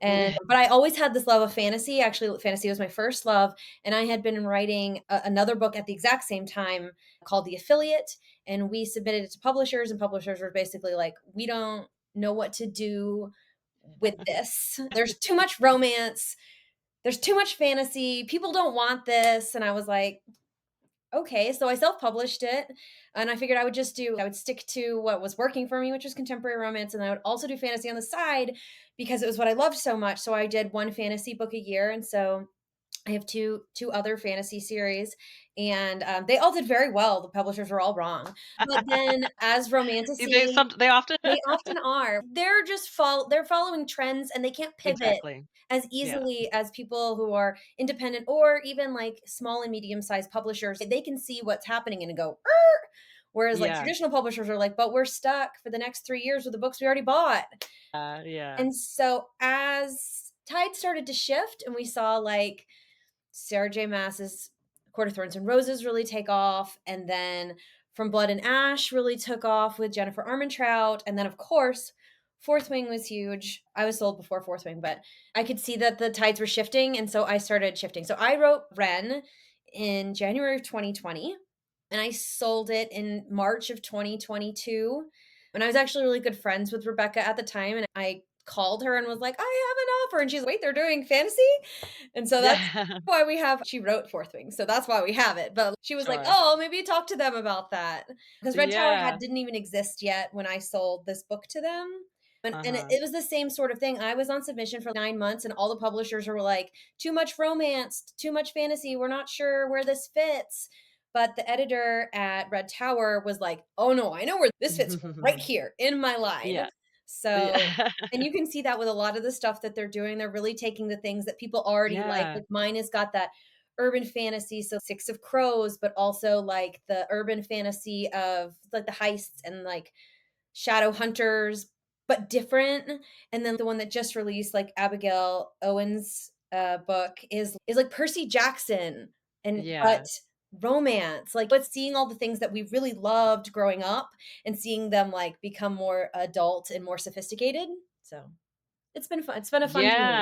But I always had this love of fantasy. Actually, fantasy was my first love, and I had been writing another book at the exact same time called The Affiliate, and we submitted it to publishers, and publishers were basically like, "We don't know what to do with this. There's too much romance, there's too much fantasy. People don't want this." And I was like, okay, so I self-published it, and I figured I would stick to what was working for me, which was contemporary romance, and I would also do fantasy on the side because it was what I loved so much. So I did one fantasy book a year, and so I have two other fantasy series, and they all did very well. The publishers were all wrong, but then as romantasy, They often they often are. They're following trends, and they can't pivot exactly. as Yeah. easily as people who are independent or even, like, small and medium-sized publishers. They can see what's happening and go, "Er," whereas, like, Yeah. traditional publishers are like, "But we're stuck for the next 3 years with the books we already bought." Yeah. And so as tides started to shift and we saw, like, Sarah J. Maas's Court of Thorns and Roses really take off, and then From Blood and Ash really took off with Jennifer Armentrout, and then, of course, Fourth Wing was huge. I was sold before Fourth Wing, but I could see that the tides were shifting, and so I started shifting. So I wrote Wren in January of 2020, and I sold it in March of 2022, and I was actually really good friends with Rebecca at the time, and I called her and was like, "I have an offer," and she's like, "Wait, they're doing fantasy?" And so that's Yeah. why we have she wrote Fourth Wing, so that's why we have it, but she was like, Sure. "Oh, maybe talk to them about that," because Red Tower Yeah. didn't even exist yet when I sold this book to them, and it Uh-huh. it was the same sort of thing. I was on submission for 9 months, and all the publishers were like, "Too much romance, too much fantasy, we're not sure where this fits," but the editor at Red Tower was like, "Oh, no, I know where this fits right here in my line." Yeah. So Yeah. and you can see that with a lot of the stuff that they're doing. They're really taking the things that people already Yeah. like mine has got that urban fantasy, so Six of Crows, but also, like, the urban fantasy of, like, the heists and, like, shadow hunters, but different. And then the one that just released, like, Abigail Owen's, book is like Percy Jackson and but Yeah. romance, like, but seeing all the things that we really loved growing up and seeing them, like, become more adult and more sophisticated. So, it's been fun. It's been a fun Yeah. journey.